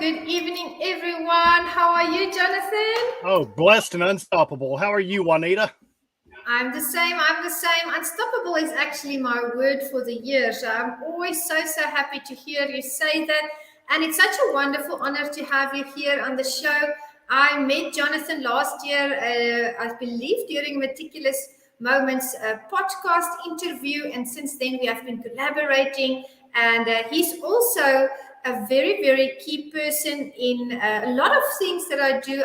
Good evening, everyone. How are you, Jonathan? Oh, blessed and unstoppable. How are you, Juanita? I'm the same. I'm the same. Unstoppable is actually my word for the year. So I'm always so happy to hear you say that. And it's such a wonderful honor to have you here on the show. I met Jonathan last year, I believe, during Meticulous Moments podcast interview. And since then, we have been collaborating. And he's also a very key person in a lot of things that I do.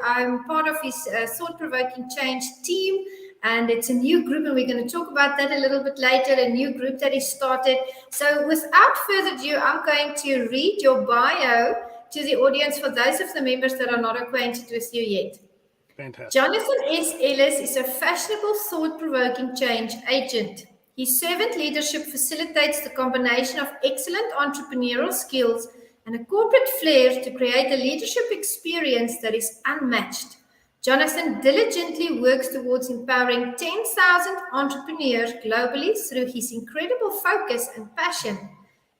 I'm part of his thought-provoking change team, and it's a new group, and we're going to talk about that a little bit later, a new group that is started. So without further ado, I'm going to read your bio to the audience for those of the members that are not acquainted with you yet. Fantastic. Jonathan Ellis is a fashionable, thought-provoking change agent. His servant leadership facilitates the combination of excellent entrepreneurial skills and a corporate flair to create a leadership experience that is unmatched. Jonathan diligently works towards empowering 10,000 entrepreneurs globally through his incredible focus and passion.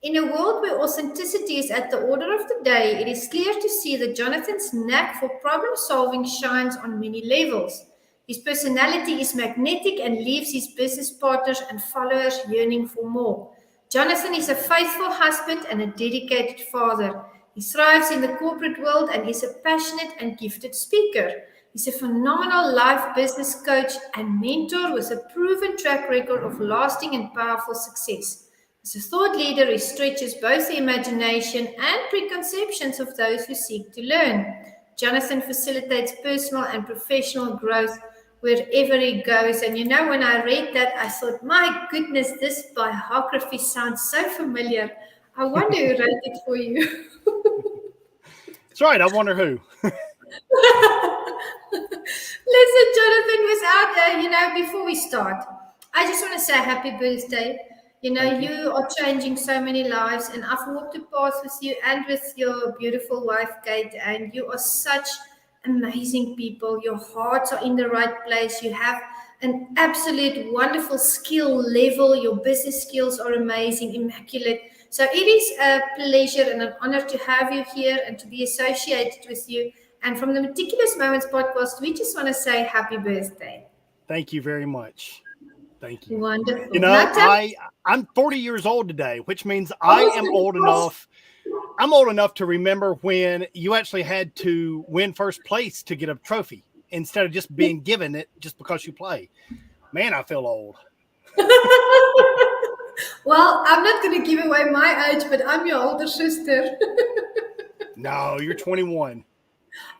In a world where authenticity is at the order of the day, it is clear to see that Jonathan's knack for problem solving shines on many levels. His personality is magnetic and leaves his business partners and followers yearning for more. Jonathan is a faithful husband and a dedicated father. He thrives in the corporate world and is a passionate and gifted speaker. He's a phenomenal life business coach and mentor with a proven track record of lasting and powerful success. As a thought leader, he stretches both the imagination and preconceptions of those who seek to learn. Jonathan facilitates personal and professional growth wherever he goes. And when I read that, I thought, my goodness, this biography sounds so familiar. I wonder who wrote it for you. That's right. I wonder who. Listen, Jonathan, before we start, I just want to say happy birthday. You are changing so many lives, and I've walked the path with you and with your beautiful wife, Kate, and you are such amazing people. Your hearts are in the right place. You have an absolute wonderful skill level. Your business skills are amazing, immaculate. So it is a pleasure and an honor to have you here and to be associated with you. And from the Meticulous Moments podcast, we just want to say happy birthday. Thank you very much. Thank you. Wonderful. I'm 40 years old today, which means I am old enough. I'm old enough to remember when you actually had to win first place to get a trophy instead of just being given it just because you play. Man, I feel old. Well, I'm not going to give away my age, but I'm your older sister. No, you're 21.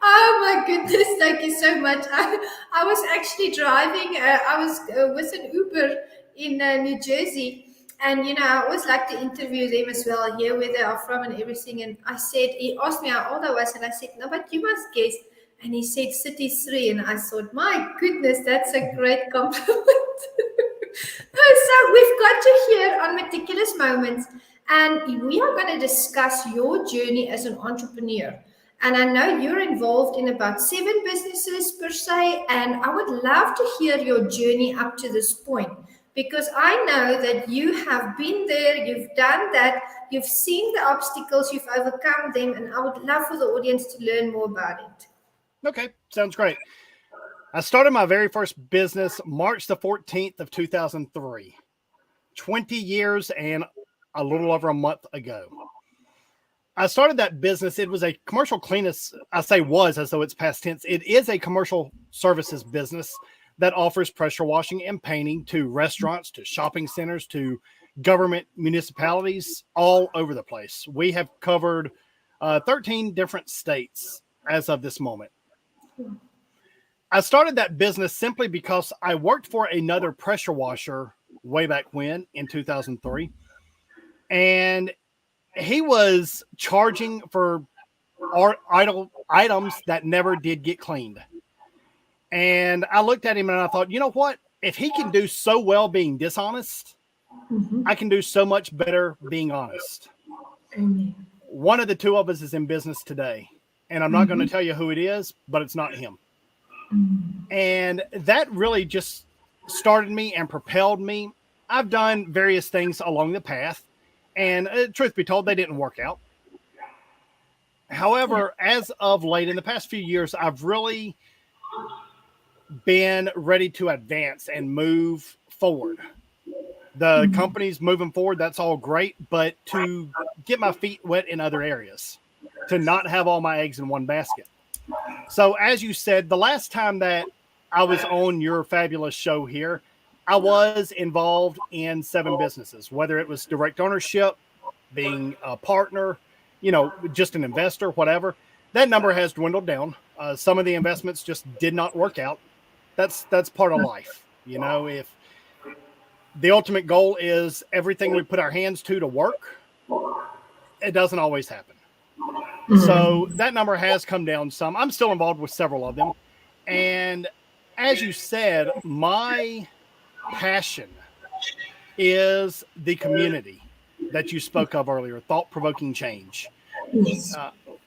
Oh my goodness, thank you so much. I was actually driving, I was with an Uber in New Jersey. And, I always like to interview them as well, hear where they are from and everything. And he asked me how old I was. And I said, no, but you must guess. And he said 33. And I thought, my goodness, that's a great compliment. So we've got you here on Meticulous Moments. And we are going to discuss your journey as an entrepreneur. And I know you're involved in about 7 businesses per se, and I would love to hear your journey up to this point, because I know that you have been there, you've done that, you've seen the obstacles, you've overcome them, and I would love for the audience to learn more about it. Okay, sounds great. I started my very first business March the 14th of 2003, 20 years and a little over a month ago. I started that business. It was a commercial cleanliness. I say was as though it's past tense. It is a commercial services business that offers pressure washing and painting to restaurants, to shopping centers, to government municipalities all over the place. We have covered 13 different states as of this moment. I started that business simply because I worked for another pressure washer way back when in 2003. And he was charging for our idle items that never did get cleaned. And I looked at him and I thought, you know what? If he can do so well being dishonest, I can do so much better being honest. One of the two of us is in business today. And I'm not going to tell you who it is, but it's not him. And that really just started me and propelled me. I've done various things along the path. And truth be told, they didn't work out. However, as of late, in the past few years, I've really been ready to advance and move forward. The company's moving forward. That's all great. But to get my feet wet in other areas, to not have all my eggs in one basket. So as you said, the last time that I was on your fabulous show here, I was involved in 7 businesses, whether it was direct ownership, being a partner, just an investor, whatever. That number has dwindled down. Some of the investments just did not work out. That's part of life. If the ultimate goal is everything we put our hands to work, it doesn't always happen. So that number has come down some. I'm still involved with several of them. And as you said, my passion is the community that you spoke of earlier, thought-provoking change.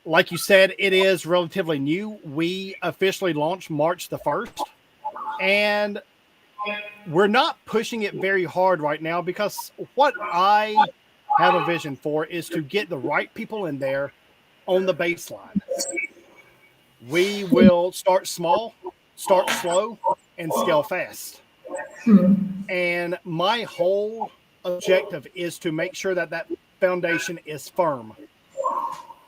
Like you said, it is relatively new. We officially launched March the 1st, and we're not pushing it very hard right now because what I have a vision for is to get the right people in there on the baseline. We will start small, start slow, and scale fast. And my whole objective is to make sure that that foundation is firm.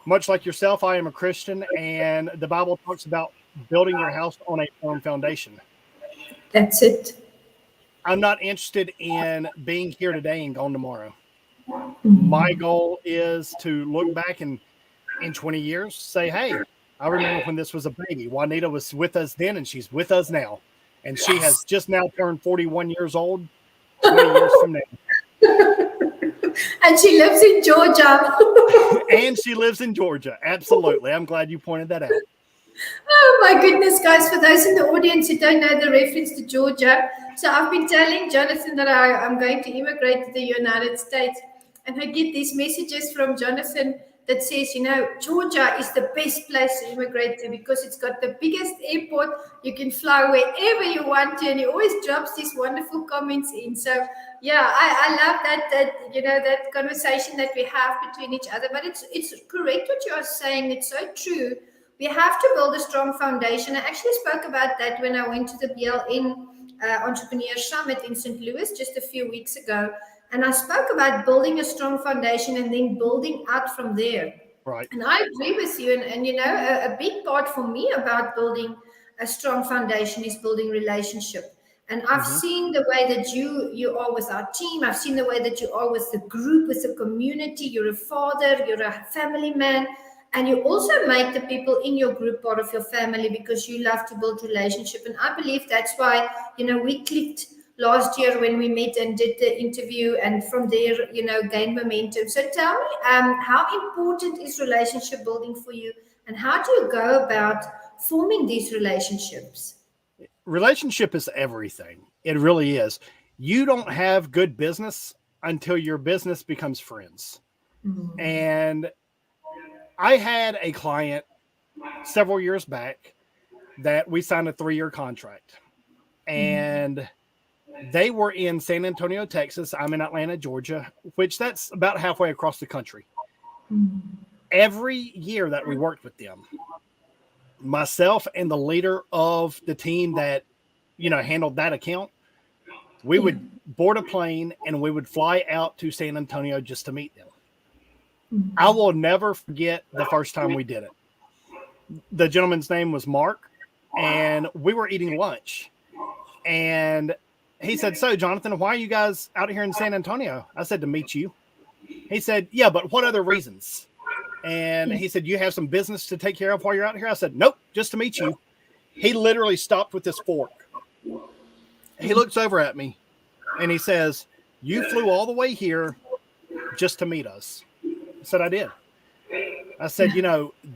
Much like yourself, I am a Christian, and the Bible talks about building your house on a firm foundation. That's it. I'm not interested in being here today and gone tomorrow. My goal is to look back and in 20 years say, hey, I remember when this was a baby. Juanita was with us then, and she's with us now. And she has just now turned 41 years old, 20 years from now. And she lives in Georgia. And she lives in Georgia. Absolutely. I'm glad you pointed that out. Oh my goodness, guys, for those in the audience who don't know the reference to Georgia. So I've been telling Jonathan that I'm going to immigrate to the United States. And I get these messages from Jonathan that says, Georgia is the best place to immigrate to because it's got the biggest airport. You can fly wherever you want to. And he always drops these wonderful comments in. So, yeah, I love that conversation that we have between each other. But it's correct what you are saying. It's so true. We have to build a strong foundation. I actually spoke about that when I went to the BLN Entrepreneur Summit in St. Louis just a few weeks ago. And I spoke about building a strong foundation and then building out from there. Right. And I agree with you. And a big part for me about building a strong foundation is building relationship. And I've seen the way that you are with our team. I've seen the way that you are with the group, with the community. You're a father, you're a family man. And you also make the people in your group part of your family because you love to build relationship. And I believe that's why, we clicked last year when we met and did the interview, and from there, gained momentum. So tell me, how important is relationship building for you, and how do you go about forming these relationships? Relationship is everything. It really is. You don't have good business until your business becomes friends. And I had a client several years back that we signed a 3-year contract, and they were in San Antonio, Texas. I'm in Atlanta, Georgia, which that's about halfway across the country. Every year that we worked with them, myself and the leader of the team that, handled that account, we would board a plane and we would fly out to San Antonio just to meet them. I will never forget the first time we did it. The gentleman's name was Mark, and we were eating lunch. And he said, so, Jonathan, why are you guys out here in San Antonio? I said, to meet you. He said, yeah, but what other reasons? And he said, you have some business to take care of while you're out here? I said, nope, just to meet you. He literally stopped with his fork. He looks over at me, and he says, you flew all the way here just to meet us. I said, I did. I said,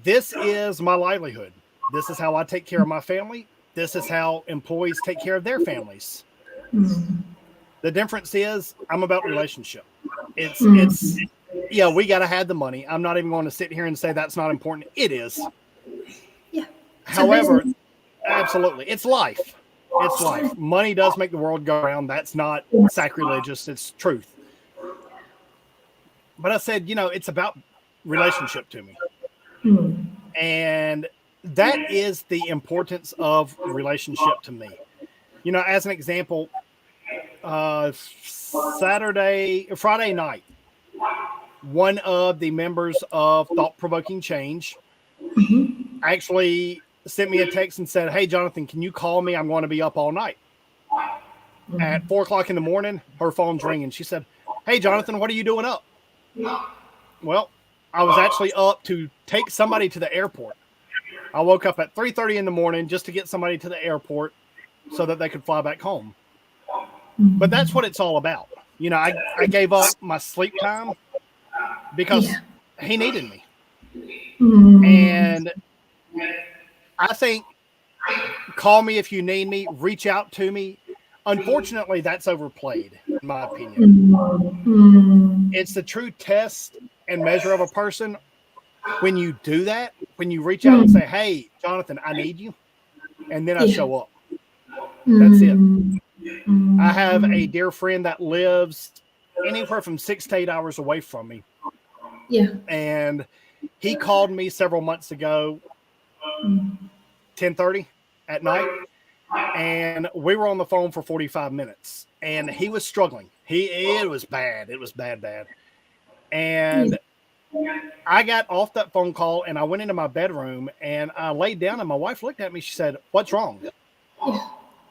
this is my livelihood. This is how I take care of my family. This is how employees take care of their families. The difference is I'm about relationship. It's we got to have the money. I'm not even going to sit here and say that's not important. It is. Yeah. However, absolutely. It's life. It's life. Money does make the world go around. That's not sacrilegious. It's truth. But I said, it's about relationship to me. And that is the importance of relationship to me. As an example, Friday night, one of the members of Thought Provoking Change actually sent me a text and said, "Hey, Jonathan, can you call me? I'm going to be up all night." At 4:00 in the morning, her phone's ringing. She said, "Hey, Jonathan, what are you doing up?" Well, I was actually up to take somebody to the airport. I woke up at 3:30 in the morning just to get somebody to the airport so that they could fly back home. But that's what it's all about. I gave up my sleep time because he needed me. And I think, call me if you need me, reach out to me. Unfortunately, that's overplayed, in my opinion. It's the true test and measure of a person when you do that, when you reach out and say, "Hey, Jonathan, I need you," and then I show up. That's it. I have a dear friend that lives anywhere from 6 to 8 hours away from me. Yeah. And he called me several months ago, 10:30 at night, and we were on the phone for 45 minutes, and he was struggling. It was bad. It was bad. And I got off that phone call and I went into my bedroom and I laid down, and my wife looked at me. She said, "What's wrong?" Yeah.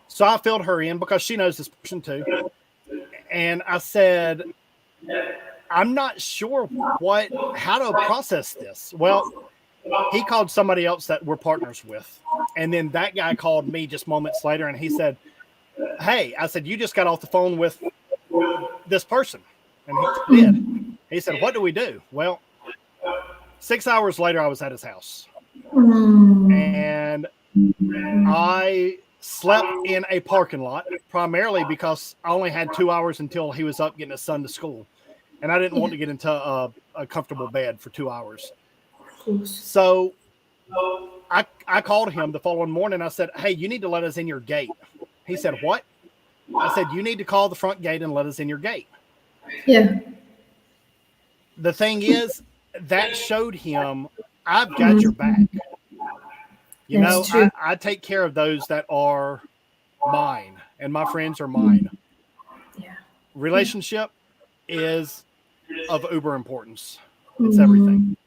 So I filled her in because she knows this person too. And I said, "I'm not sure how to process this." Well, he called somebody else that we're partners with. And then that guy called me just moments later and he said, "Hey," I said, "you just got off the phone with this person." And he did. He said, "What do we do?" Well, 6 hours later, I was at his house. And I slept in a parking lot, primarily because I only had 2 hours until he was up getting his son to school. And I didn't want to get into a comfortable bed for 2 hours. So I called him the following morning. I said, "Hey, you need to let us in your gate." He said, "What?" I said, "You need to call the front gate and let us in your gate." Yeah. The thing is, that showed him, I've got your back. I take care of those that are mine, and my friends are mine. Yeah. Relationship is of uber importance. It's everything.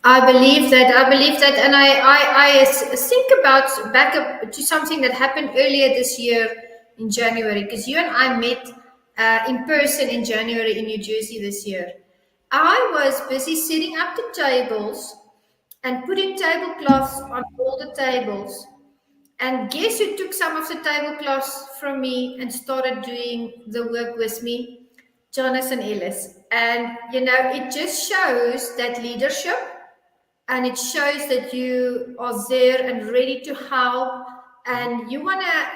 I believe that, and I think about back up to something that happened earlier this year in January, because you and I met in person in January in New Jersey this year. I was busy setting up the tables and putting tablecloths on all the tables. And guess who took some of the tablecloths from me and started doing the work with me? Jonathan Ellis. And, it just shows that leadership, and it shows that you are there and ready to help, and you want to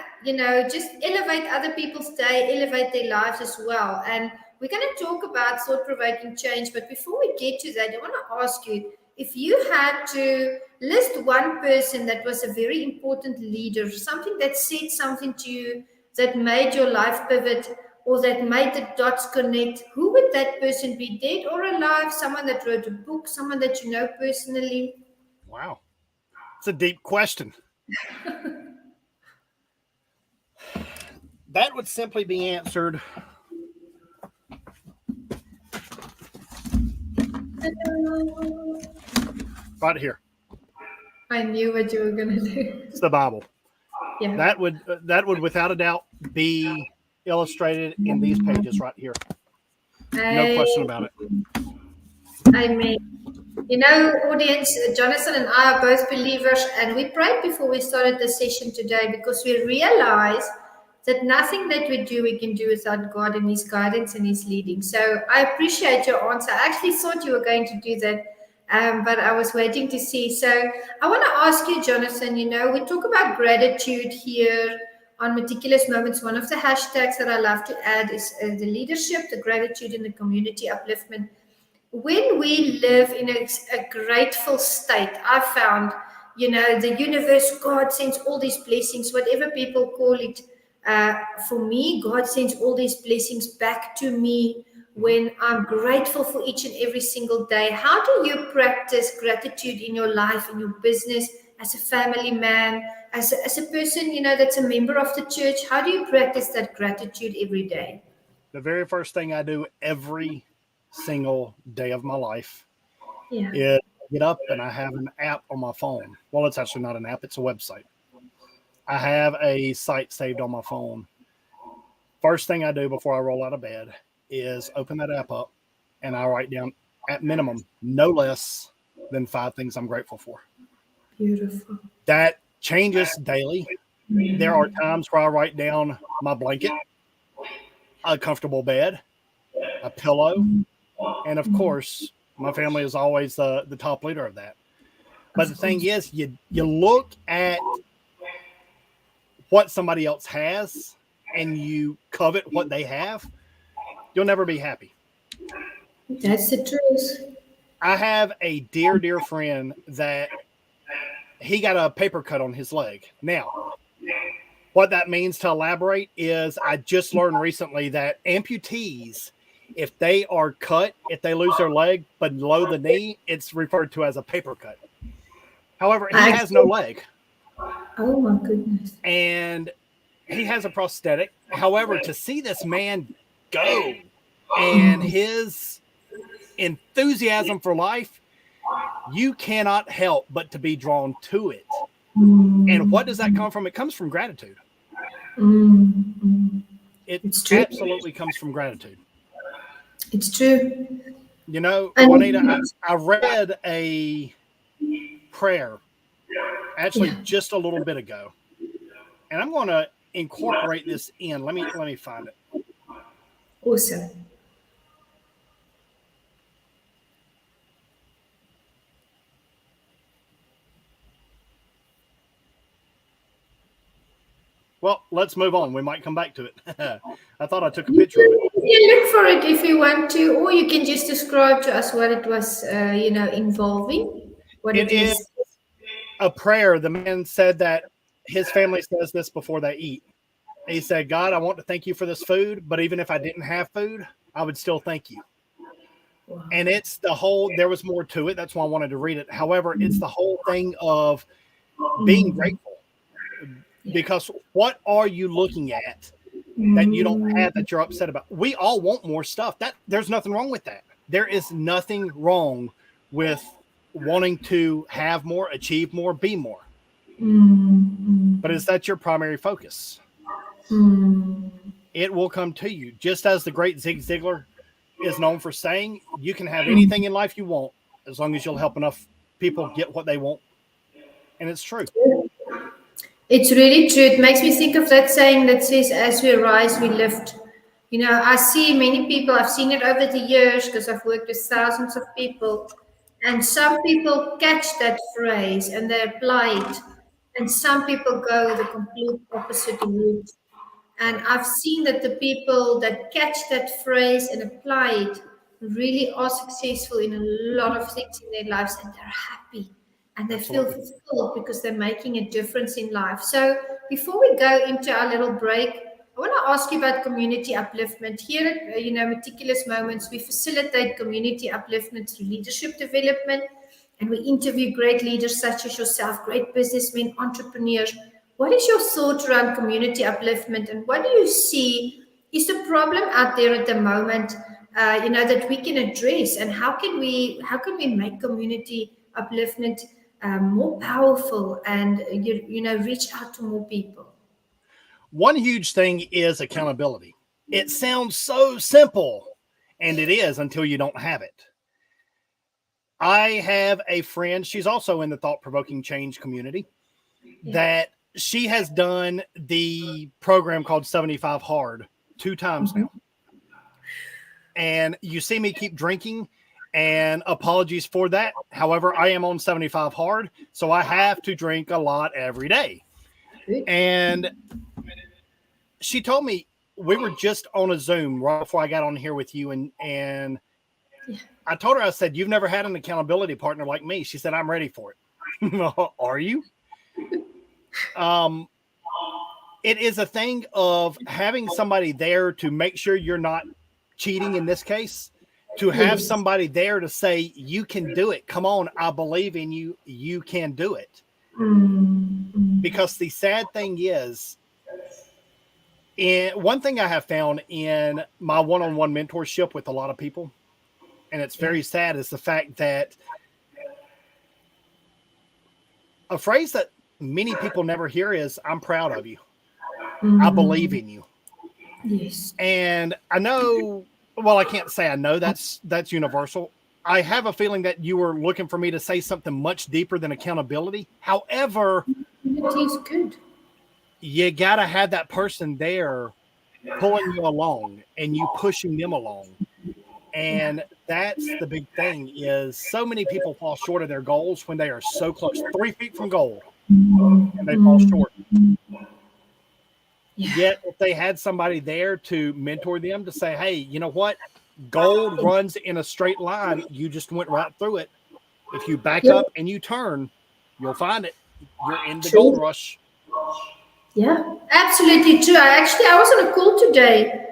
just elevate other people's day, elevate their lives as well. And we're going to talk about thought-provoking change, but before we get to that, I want to ask you, if you had to list one person that was a very important leader, something that said something to you that made your life pivot, or that made the dots connect, who would that person be, dead or alive? Someone that wrote a book, someone that you know personally? Wow. It's a deep question. That would simply be answered right here. I knew what you were going to do. It's the Bible. Yeah. That would without a doubt be illustrated in these pages right here. No question about it. Amen. Audience, Jonathan and I are both believers, and we prayed before we started the session today because we realize that nothing that we do, we can do without God and His guidance and His leading. So I appreciate your answer. I actually thought you were going to do that, but I was waiting to see. So I want to ask you, Jonathan, we talk about gratitude here on Meticulous Moments. One of the hashtags that I love to add is the leadership, the gratitude, and the community upliftment. When we live in a grateful state, I found, the universe, God sends all these blessings, whatever people call it. For me, God sends all these blessings back to me when I'm grateful for each and every single day. How do you practice gratitude in your life, in your business, as a family man, as a person, that's a member of the church? How do you practice that gratitude every day? The very first thing I do every single day of my life Yeah. is I get up and I have an app on my phone. Well, it's actually not an app, it's a website. I have a site saved on my phone. First thing I do before I roll out of bed is open that app up and I write down, at minimum, no less than 5 things I'm grateful for. Beautiful. That changes daily. There are times where I write down my blanket, a comfortable bed, a pillow, and of course, my family is always the top leader of that. But the Of thing course. is, you look at what somebody else has and you covet what they have, you'll never be happy. That's the truth. I have a dear, dear friend that he got a paper cut on his leg. Now, what that means, to elaborate, is I just learned recently that amputees, if they are cut, if they lose their leg below the knee, it's referred to as a paper cut. However, he has no leg Oh my goodness. and he has a prosthetic. However, to see this man go and his enthusiasm for life, you cannot help but to be drawn to it. And what does that come from? It comes from gratitude. It It's true. absolutely comes from gratitude. It's true. Juanita, And I read a prayer actually yeah, just a little bit ago, and I'm going to incorporate this in. Let me find it. awesome. Well, let's move on. We might come back to it. I thought I took a picture of it. You can look for it if you want to, or you can just describe to us what it was, involving, what It it is is. a prayer. The man said that his family says this before they eat. He said, God, I want to thank you for this food, but even if I didn't have food, I would still thank you. Wow. And it's the whole, there was more to it. That's why I wanted to read it. However, it's the whole thing of being grateful. Because what are you looking at that you don't have, that you're upset about? We all want more stuff. There's nothing wrong with that. There is nothing wrong with wanting to have more, achieve more, be more. But is that your primary focus? It will come to you. Just as the great Zig Ziglar is known for saying, you can have anything in life you want as long as you'll help enough people get what they want. And it's true. It's really true. It makes me think of that saying that says, as we rise, we lift. I see many people, I've seen it over the years because I've worked with thousands of people, and some people catch that phrase and they apply it, and some people go the complete opposite route. And I've seen that the people that catch that phrase and apply it really are successful in a lot of things in their lives, and they're happy and they feel Absolutely. fulfilled because they're making a difference in life. So, before we go into our little break, I want to ask you about community upliftment. Here at Meticulous Moments, we facilitate community upliftment through leadership development, and we interview great leaders such as yourself, great businessmen, entrepreneurs. What is your thought around community upliftment, and what do you see is the problem out there at the moment? That we can address, and how can we make community upliftment more powerful and reach out to more people? One huge thing is accountability. It sounds so simple, and it is until you don't have it. I have a friend, she's also in the thought provoking change community, that she has done the program called 75 Hard 2 times now. And you see me keep drinking, and apologies for that. However, I am on 75 Hard, so I have to drink a lot every day. And she told me, we were just on a Zoom right before I got on here with you, and I told her, I said, you've never had an accountability partner like me. She said, I'm ready for it. Are you? It is a thing of having somebody there to make sure you're not cheating in this case, to have Yes. somebody there to say, you can do it. Come on, I believe in you. You can do it. Because the sad thing is, one thing I have found in my one-on-one mentorship with a lot of people, and it's very sad, is the fact that a phrase that many people never hear is, I'm proud of you. I believe in you. Yes. And I know, well, I can't say I know that's universal. I have a feeling that you were looking for me to say something much deeper than accountability. However, It is good. you got to have that person there pulling you along and you pushing them along. And that's the big thing, is so many people fall short of their goals when they are so close, 3 feet from goal, and they fall short. Yeah. Yet if they had somebody there to mentor them, to say, hey, you know what? Gold runs in a straight line. You just went right through it. If you back Yep. up and you turn, you'll find it. You're in the gold True. rush. Yeah, absolutely true. I was on a call today.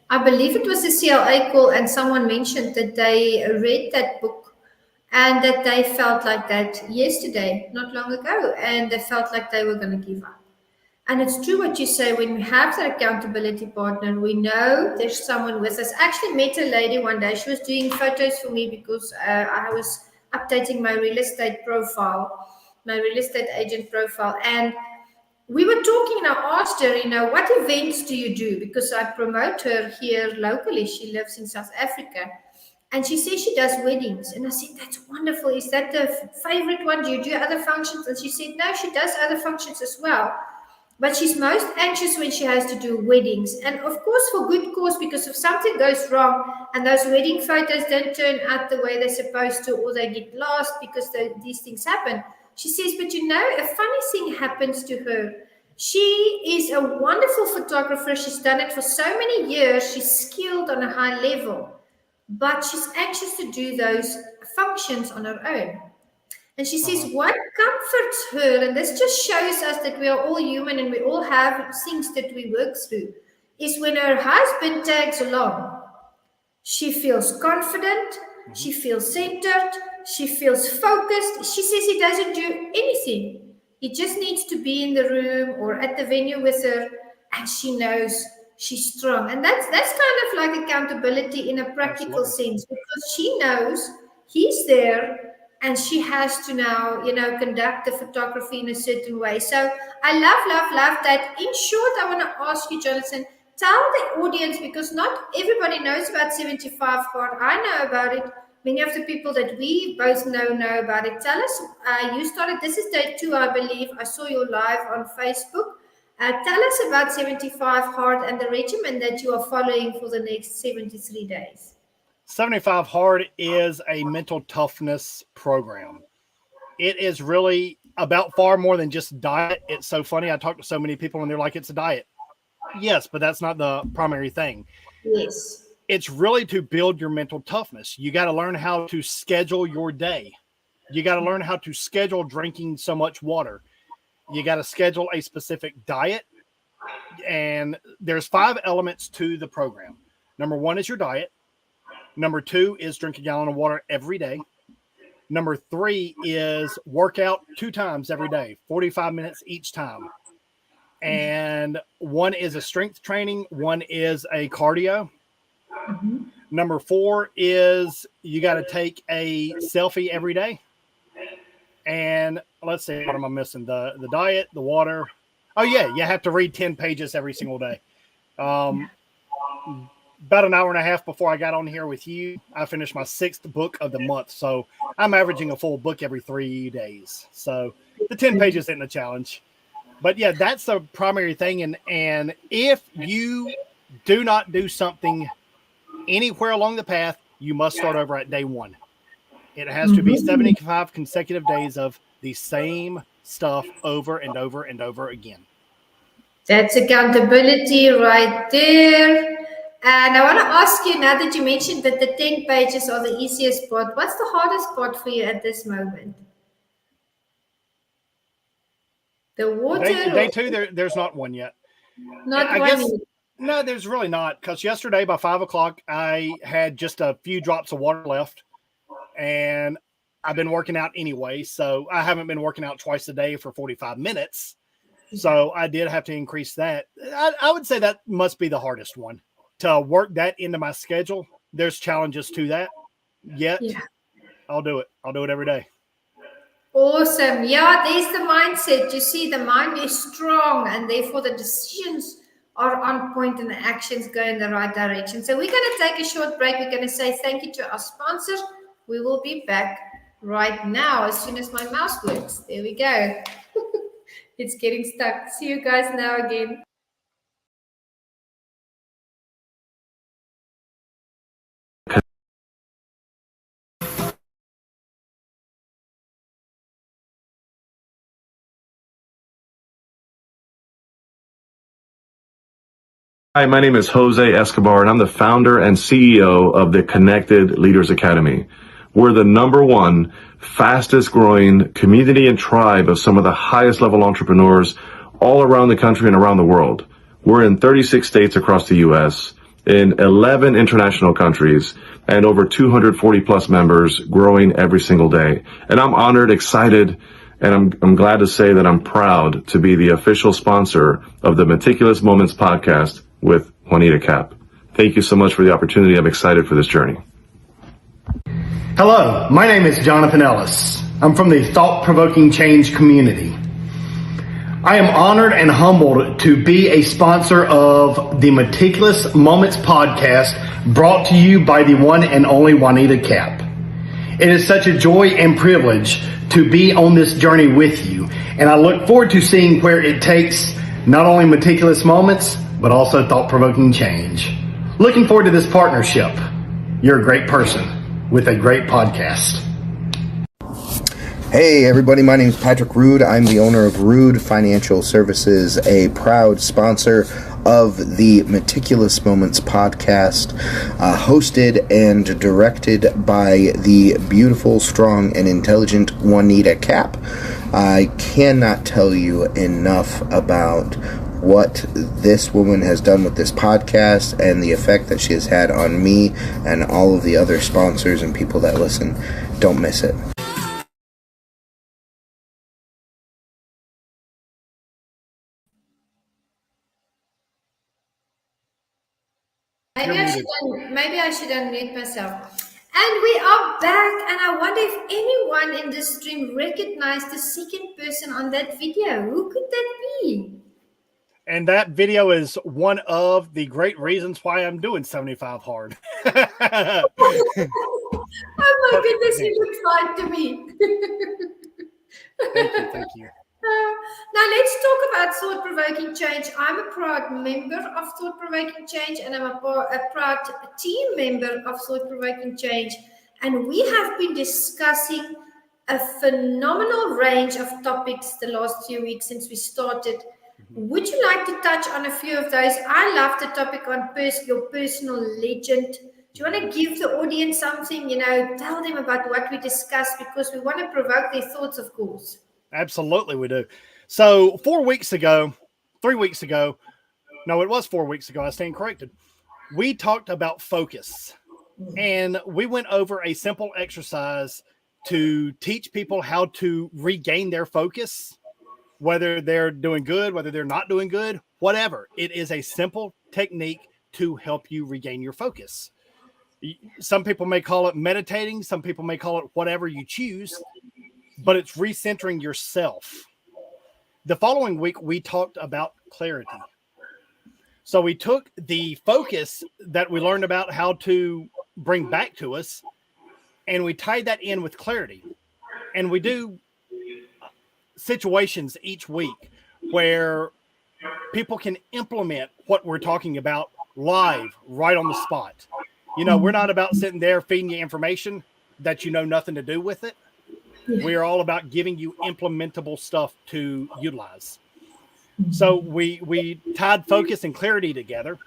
I believe it was a CLA call, and someone mentioned that they read that book and that they felt like that yesterday, not long ago, and they felt like they were going to give up. And it's true what you say. When we have that accountability partner, we know there's someone with us. I actually met a lady one day. She was doing photos for me because I was updating my real estate profile, my real estate agent profile. And we were talking, and I asked her, what events do you do? Because I promote her here locally. She lives in South Africa. And she says she does weddings. And I said, that's wonderful. Is that the favorite one? Do you do other functions? And she said, no, she does other functions as well. But she's most anxious when she has to do weddings. And of course, for good cause, because if something goes wrong and those wedding photos don't turn out the way they're supposed to, or they get lost because these things happen. She says, but a funny thing happens to her. She is a wonderful photographer. She's done it for so many years. She's skilled on a high level, but she's anxious to do those functions on her own. And she says, what comforts her, and this just shows us that we are all human and we all have things that we work through, is when her husband tags along. She feels confident, she feels centered, she feels focused. She says he doesn't do anything. He just needs to be in the room or at the venue with her, and she knows she's strong. And that's kind of like accountability in a practical Absolutely. sense, because she knows he's there and she has to now, conduct the photography in a certain way. So I love that. In short, I want to ask you, Jonathan, tell the audience, because not everybody knows about 75 hard. I know about it. Many of the people that we both know about it. Tell us, you started, this is day 2, I believe. I saw you live on Facebook. Tell us about 75 hard and the regimen that you are following for the next 73 days. 75 Hard is a mental toughness program. It is really about far more than just diet. It's so funny. I talk to so many people and they're like, it's a diet. Yes, but that's not the primary thing. Yes. It's really to build your mental toughness. You got to learn how to schedule your day. You got to learn how to schedule drinking so much water. You got to schedule a specific diet. And there's 5 elements to the program. Number 1 is your diet. Number 2 is drink a gallon of water every day. Number 3 is workout 2 times every day, 45 minutes each time. And 1 is a strength training. 1 is a cardio. Number 4 is you got to take a selfie every day. And let's see, what am I missing? The diet, the water. Oh yeah, you have to read 10 pages every single day. About an hour and a half before I got on here with you, I finished my 6th book of the month. So I'm averaging a full book every 3 days. So the 10 pages isn't a challenge. But yeah, that's the primary thing. And if you do not do something anywhere along the path, you must start over at day 1. It has to be 75 consecutive days of the same stuff over and over and over again. That's accountability right there. And I want to ask you, now that you mentioned that the 10 pages are the easiest part, what's the hardest part for you at this moment? The water? Day 2, there's not one yet. Not I one guess yet. No, there's really not, because yesterday by 5 o'clock, I had just a few drops of water left, and I've been working out anyway. So I haven't been working out twice a day for 45 minutes. So I did have to increase that. I would say that must be the hardest one, to work that into my schedule. There's challenges to that yet. Yeah. I'll do it. I'll do it every day. Awesome. Yeah, there's the mindset. You see, the mind is strong, and therefore the decisions are on point and the actions go in the right direction. So we're going to take a short break. We're going to say thank you to our sponsors. We will be back right now as soon as my mouse works. There we go. It's getting stuck. See you guys now again. Hi, my name is Jose Escobar, and I'm the founder and CEO of the Connected Leaders Academy. We're the #1 fastest growing community and tribe of some of the highest level entrepreneurs all around the country and around the world. We're in 36 states across the U.S., in 11 international countries, and over 240 plus members, growing every single day. And I'm honored, excited, and I'm glad to say that I'm proud to be the official sponsor of the Meticulous Moments podcast with Juanita Kapp. Thank you so much for the opportunity. I'm excited for this journey. Hello, my name is Jonathan Ellis. I'm from the thought-provoking change community. I am honored and humbled to be a sponsor of the Meticulous Moments podcast, brought to you by the one and only Juanita Kapp. It is such a joy and privilege to be on this journey with you, and I look forward to seeing where it takes not only Meticulous Moments, but also thought-provoking change. Looking forward to this partnership. You're a great person with a great podcast. Hey everybody, my name is Patrick Rude. I'm the owner of Rude Financial Services, a proud sponsor of the Meticulous Moments podcast, hosted and directed by the beautiful, strong, and intelligent Juanita Kapp. I cannot tell you enough about what this woman has done with this podcast and the effect that she has had on me and all of the other sponsors and people that listen. Don't miss it. Maybe I should unmute myself. And we are back, and I wonder if anyone in this stream recognized the second person on that video. Who could that be? And that video is one of the great reasons why I'm doing 75 hard. Oh my goodness, you look fine to me. Thank you. Now let's talk about thought-provoking change. I'm a proud member of thought-provoking change, and I'm a proud team member of thought-provoking change. And we have been discussing a phenomenal range of topics the last few weeks since we started. Would you like to touch on a few of those? I love the topic on your personal legend. Do you want to give the audience something, tell them about what we discussed, because we want to provoke their thoughts, of course. Absolutely, we do. So 3 weeks ago, no, it was 4 weeks ago, I stand corrected. We talked about focus, and we went over a simple exercise to teach people how to regain their focus, whether they're doing good, whether they're not doing good, whatever. It is a simple technique to help you regain your focus. Some people may call it meditating. Some people may call it whatever you choose, but it's recentering yourself. The following week, we talked about clarity. So we took the focus that we learned about how to bring back to us, and we tied that in with clarity. And we do situations each week where people can implement what we're talking about live, right on the spot. We're not about sitting there feeding you information that you know nothing to do with it. We are all about giving you implementable stuff to utilize. So we tied focus and clarity together.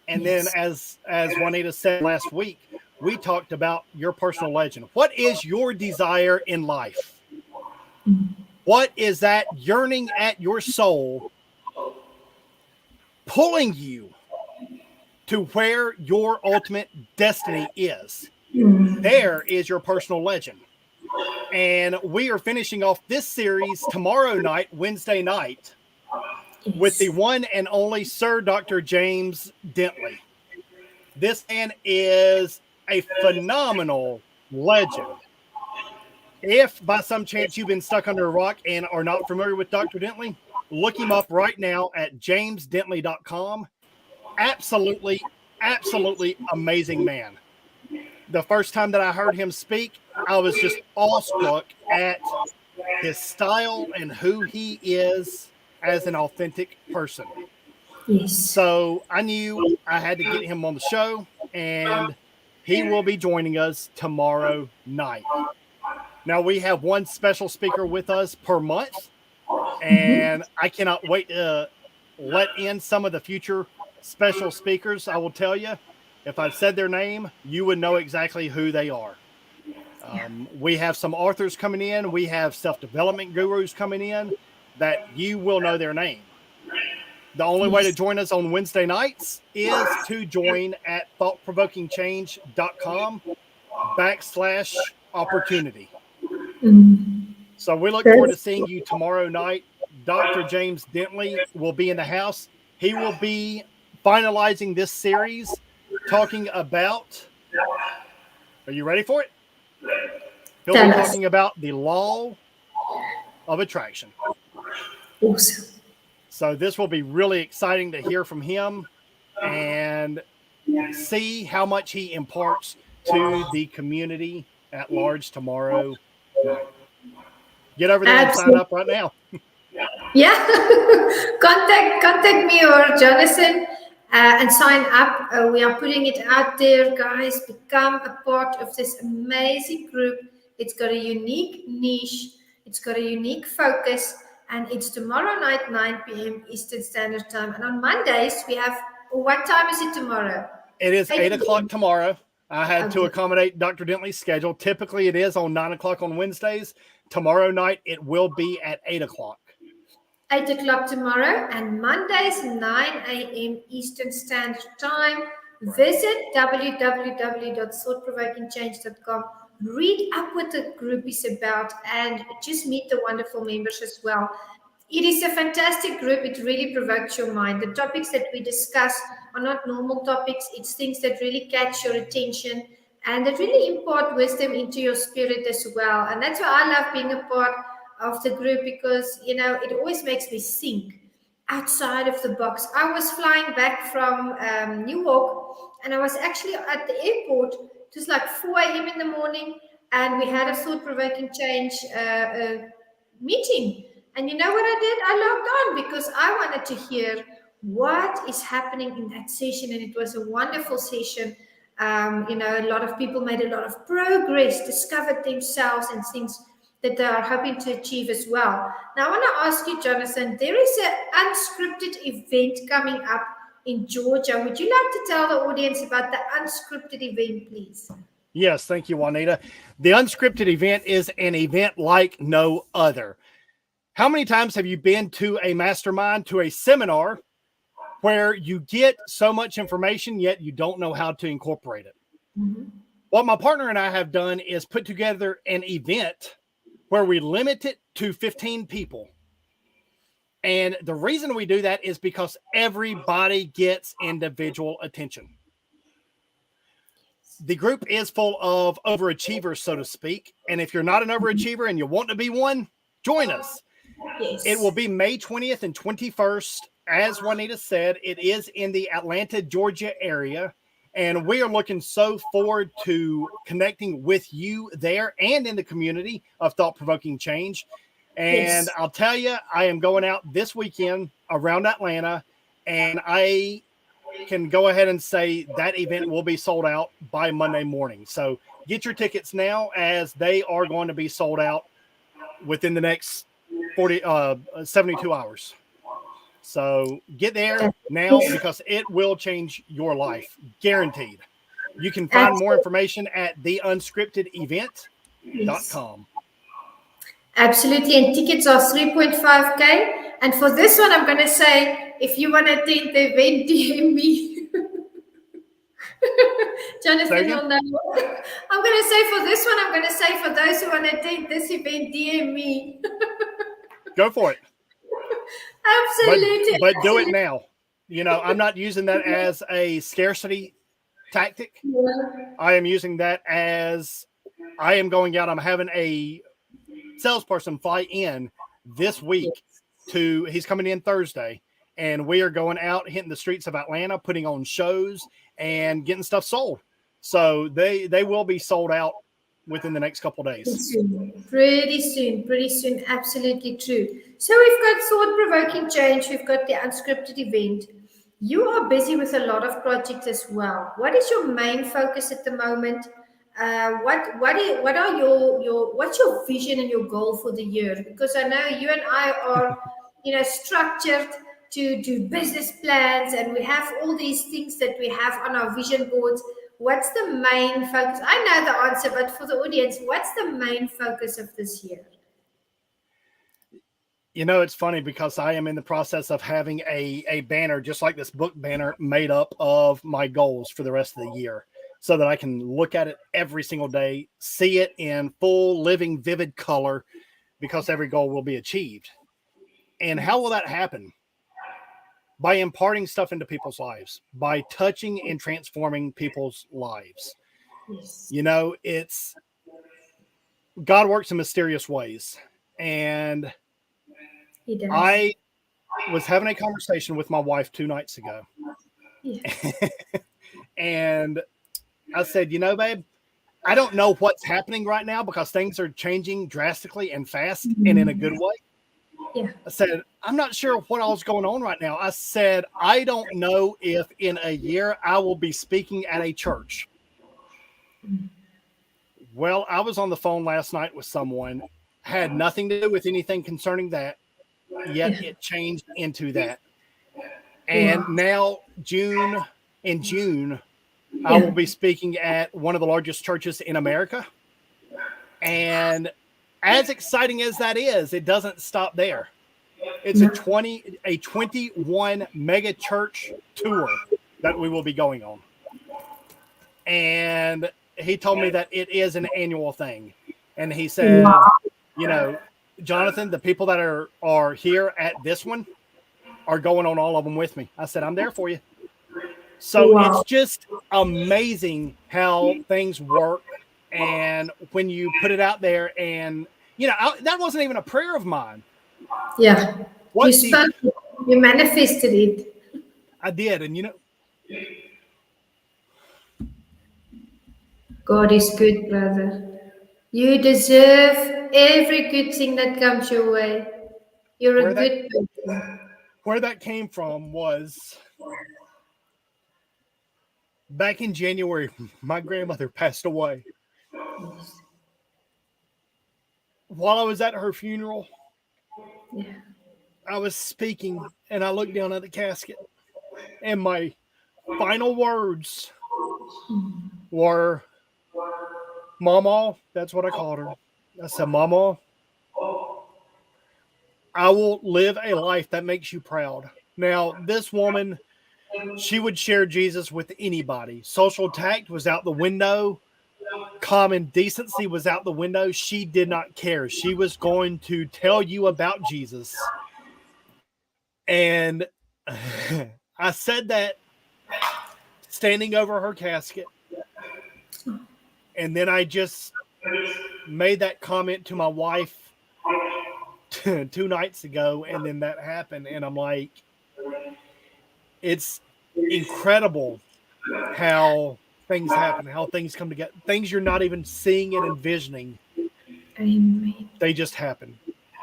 And then as Juanita said last week, we talked about your personal legend. What is your desire in life? What is that yearning at your soul pulling you to where your ultimate destiny is. There is your personal legend. And we are finishing off this series tomorrow night, Wednesday night, with the one and only Sir Dr. James Dentley. This man is a phenomenal legend. If by some chance you've been stuck under a rock and are not familiar with Dr. Dentley, look him up right now at jamesdentley.com. Absolutely amazing man. The first time that I heard him speak, I was just awestruck at his style and who he is as an authentic person. Yes. So I knew I had to get him on the show, and he will be joining us tomorrow night. Now, we have one special speaker with us per month, and I cannot wait to let in some of the future special speakers. I will tell you, if I said their name, you would know exactly who they are. We have some authors coming in. We have self-development gurus coming in that you will know their name. The only way to join us on Wednesday nights is to join at thoughtprovokingchange.com/opportunity. So we look forward to seeing you tomorrow night. Dr. James Dentley will be in the house. He will be finalizing this series, talking about, are you ready for it? He'll be talking about the law of attraction. Awesome. So this will be really exciting to hear from him and see how much he imparts to the community at large tomorrow night. Get over there and sign up right now. Yeah. Contact me or Jonathan and sign up. We are putting it out there, guys. Become a part of this amazing group. It's got a unique niche. It's got a unique focus. And it's tomorrow night, 9 p.m. Eastern Standard Time. And on Mondays, we have, what time is it tomorrow? It is 8 o'clock tomorrow. I had to accommodate Dr. Dentley's schedule. Typically, it is on 9 o'clock on Wednesdays. Tomorrow night, it will be at 8 o'clock. 8 o'clock tomorrow. And Mondays, 9 a.m. Eastern Standard Time. Visit www.thoughtprovokingchange.com. Read up what the group is about and just meet the wonderful members as well. It is a fantastic group. It really provokes your mind. The topics that we discuss are not normal topics. It's things that really catch your attention and that really impart wisdom into your spirit as well. And that's why I love being a part of the group because, you know, it always makes me think outside of the box. I was flying back from New York and I was actually at the airport. It was like 4 a.m. in the morning, and we had a thought-provoking change meeting. And you know what I did? I logged on because I wanted to hear what is happening in that session, and it was a wonderful session. You know, a lot of people made a lot of progress, discovered themselves and things that they are hoping to achieve as well. Now, I want to ask you, Jonathan, there is an unscripted event coming up in Georgia. Would you like to tell the audience about the unscripted event, please? Yes, thank you, Juanita. The unscripted event is an event like no other. How many times have you been to a mastermind, to a seminar, where you get so much information, yet you don't know how to incorporate it? What my partner and I have done is put together an event where we limit it to 15 people. And the reason we do that is because everybody gets individual attention. The group is full of overachievers, so to speak. And if you're not an overachiever and you want to be one, join us. Yes. It will be May 20th and 21st. As Juanita said, it is in the Atlanta, Georgia area. And we are looking so forward to connecting with you there and in the community of Thought-Provoking Change. And I'll tell you, I am going out this weekend around Atlanta, and I can go ahead and say that event will be sold out by Monday morning. So get your tickets now, as they are going to be sold out within the next 72 hours. So get there now because it will change your life, guaranteed. You can find more information at theunscriptedevent.com. Absolutely. And tickets are 3.5K. And for this one, I'm going to say, if you want to attend the event, DM me. Jonathan will know. I'm going to say for this one, I'm going to say for those who want to attend this event, DM me. Go for it. Absolutely. But do it now. You know, I'm not using that as a scarcity tactic. Yeah. I am using that as I am going out. I'm having a salesperson fly in this week he's coming in Thursday, and we are going out hitting the streets of Atlanta, putting on shows and getting stuff sold. So they will be sold out within the next couple of days. Pretty soon. Absolutely true. So we've got thought-provoking change. We've got the unscripted event. You are busy with a lot of projects as well. What is your main focus at the moment? What's your vision and your goal for the year? Because I know you and I are, structured to do business plans, and we have all these things that we have on our vision boards. What's the main focus? I know the answer, but for the audience, what's the main focus of this year? You know, it's funny because I am in the process of having a banner, just like this book banner, made up of my goals for the rest of the year, so that I can look at it every single day, see it in full, living, vivid color, because every goal will be achieved. And how will that happen? By imparting stuff into people's lives, by touching and transforming people's lives. Yes. You know, it's God works in mysterious ways. And He does. I was having a conversation with my wife 2 nights ago. Yes. And I said, you know, babe, I don't know what's happening right now because things are changing drastically and fast and in a good way. Yeah. I said, I'm not sure what all's going on right now. I said, I don't know if in a year I will be speaking at a church. Well, I was on the phone last night with someone, had nothing to do with anything concerning that, yet it changed into that. And now in June, I will be speaking at one of the largest churches in America. And as exciting as that is, it doesn't stop there. It's a 21 mega church tour that we will be going on. And he told me that it is an annual thing. And he said, you know, Jonathan, the people that are here at this one are going on all of them with me. I said, I'm there for you. So it's just amazing how things work. And when you put it out there, and, you know, that wasn't even a prayer of mine. Yeah. You spoke, you manifested it. I did. And, you know, God is good, brother. You deserve every good thing that comes your way. You're a good person. Where that came from was back in January, my grandmother passed away. While I was at her funeral, I was speaking and I looked down at the casket, and my final words were, Mama, that's what I called her. I said, Mama, I will live a life that makes you proud. Now, this woman, she would share Jesus with anybody. Social tact was out the window. Common decency was out the window. She did not care. She was going to tell you about Jesus. And I said that standing over her casket. And then I just made that comment to my wife 2 nights ago, and then that happened. And I'm like, it's incredible how things happen, how things come together, things you're not even seeing and envisioning. Amen. They just happen.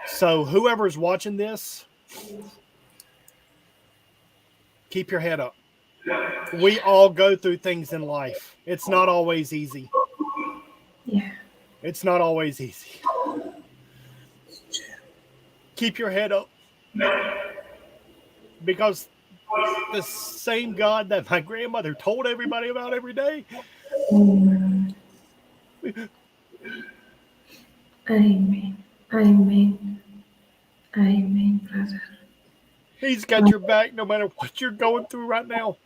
So whoever's watching this, keep your head up. We all go through things in life. It's not always easy. Yeah. It's not always easy. Keep your head up. Because the same God that my grandmother told everybody about every day. Amen. Amen. Amen. Amen, brother. He's got your back no matter what you're going through right now.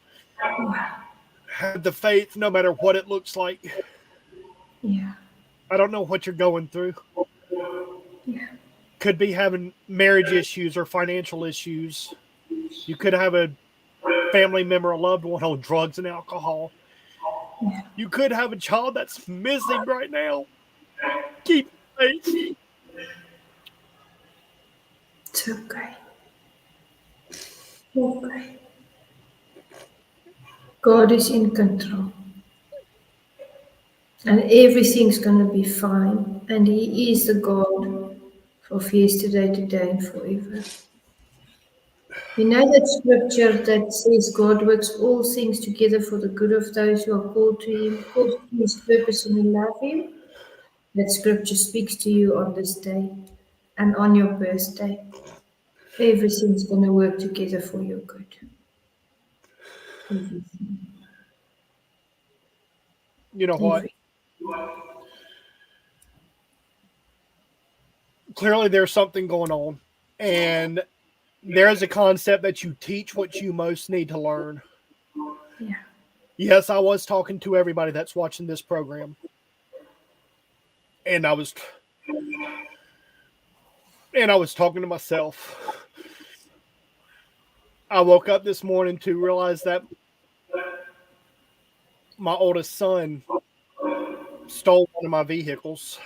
Have the faith no matter what it looks like. Yeah. I don't know what you're going through. Yeah. Could be having marriage issues or financial issues. You could have a family member, a loved one on drugs and alcohol. Yeah. You could have a child that's missing right now. Keep faith. It's okay. Okay. God is in control. And everything's going to be fine. And He is the God of yesterday, today, and forever. You know that scripture that says God works all things together for the good of those who are called to Him, called to His purpose and who love Him? That scripture speaks to you on this day and on your birthday. Everything's going to work together for your good. Everything. You know what? Everything. Clearly there's something going on. And there's a concept that you teach what you most need to learn. Yeah. Yes, I was talking to everybody that's watching this program. And I was talking to myself. I woke up this morning to realize that my oldest son stole one of my vehicles,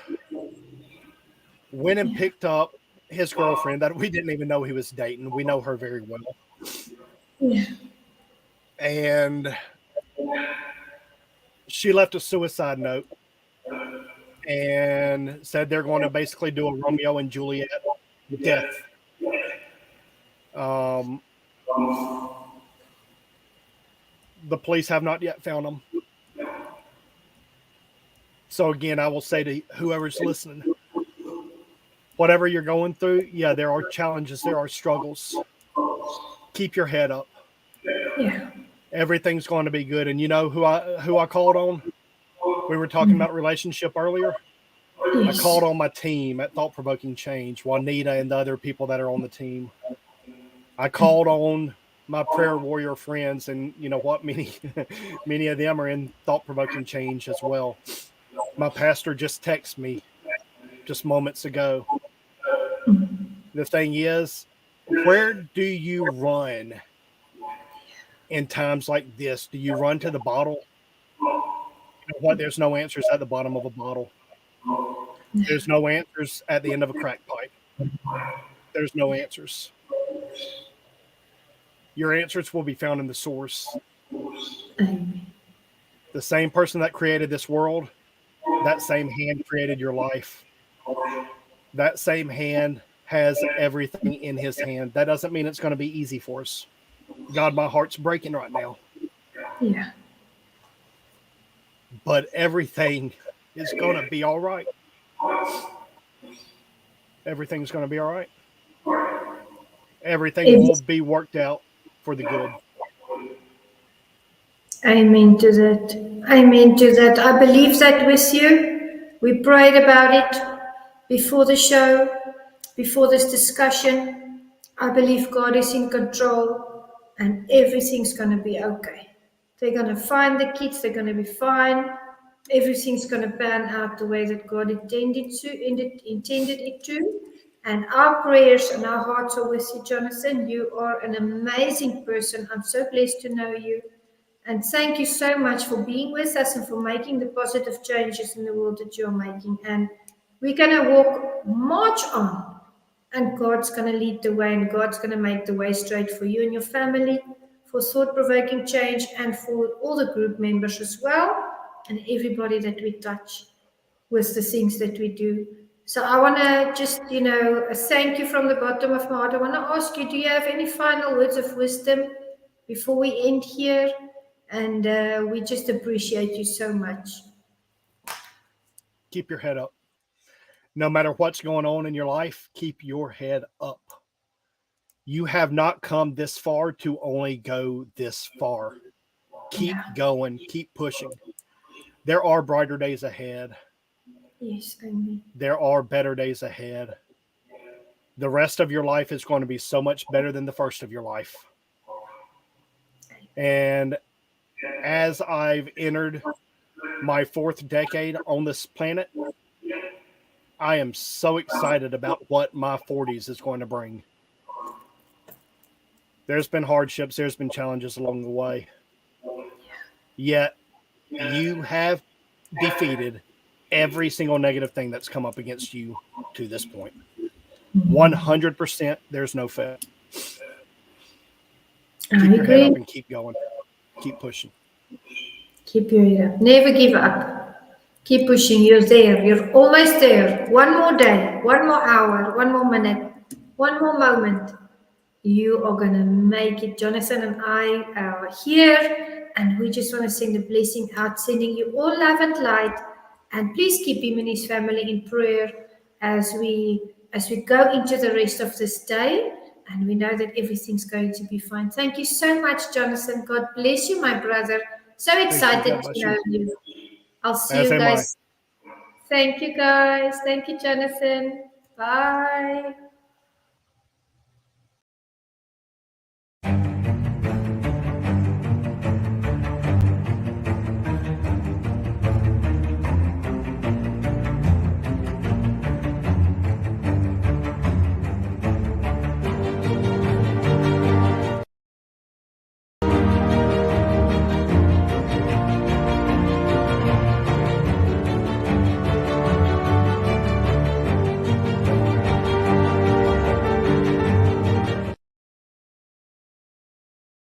went and picked up his girlfriend that we didn't even know he was dating. We know her very well. Yeah. And she left a suicide note and said they're going to basically do a Romeo and Juliet death. The police have not yet found them. So again, I will say to whoever's listening, whatever you're going through, yeah, there are challenges, there are struggles. Keep your head up. Yeah. Everything's going to be good. And you know who I called on? We were talking about relationship earlier. Yes. I called on my team at Thought Provoking Change, Juanita and the other people that are on the team. I called on my prayer warrior friends, and you know what? Many of them are in Thought Provoking Change as well. My pastor just texted me just moments ago. The thing is, where do you run in times like this? Do you run to the bottle? You know what? There's no answers at the bottom of a bottle. There's no answers at the end of a crack pipe. There's no answers. Your answers will be found in the source. Amen. The same person that created this world, that same hand created your life. That same hand has everything in his hand. That doesn't mean it's going to be easy for us. God, my heart's breaking right now. Yeah. But everything is going to be all right. Everything's going to be all right. Everything will be worked out for the good. Amen to that. Amen to that. I believe that with you. We prayed about it before the show, before this discussion. I believe God is in control and everything's going to be okay. They're going to find the kids, they're going to be fine. Everything's going to pan out the way that God intended it to. And our prayers and our hearts are with you, Jonathan. You are an amazing person. I'm so blessed to know you. And thank you so much for being with us and for making the positive changes in the world that you're making. And we're going to march on. And God's going to lead the way, and God's going to make the way straight for you and your family, for thought-provoking change, and for all the group members as well, and everybody that we touch with the things that we do. So I want to just, thank you from the bottom of my heart. I want to ask you, do you have any final words of wisdom before we end here? And we just appreciate you so much. Keep your head up. No matter what's going on in your life, keep your head up. You have not come this far to only go this far. Keep going. Keep pushing. There are brighter days ahead. Yes, amen. There are better days ahead. the rest of your life is going to be so much better than the first of your life. And as I've entered my 4th decade on this planet, I am so excited about what my 40s is going to bring. There's been hardships, there's been challenges along the way. Yet you have defeated every single negative thing that's come up against you to this point. 100%, there's no fail. Keep your head up and keep going. Keep pushing. Keep your head up. Never give up. Keep pushing. You're there. You're almost there. One more day, one more hour, one more minute, one more moment. You are going to make it. Jonathan and I are here, and we just want to send a blessing out, sending you all love and light. And please keep him and his family in prayer as we go into the rest of this day. And we know that everything's going to be fine. Thank you so much, Jonathan. God bless you, my brother. So excited to know you. I'll see you guys. Thank you, guys. Thank you, Jonathan. Bye.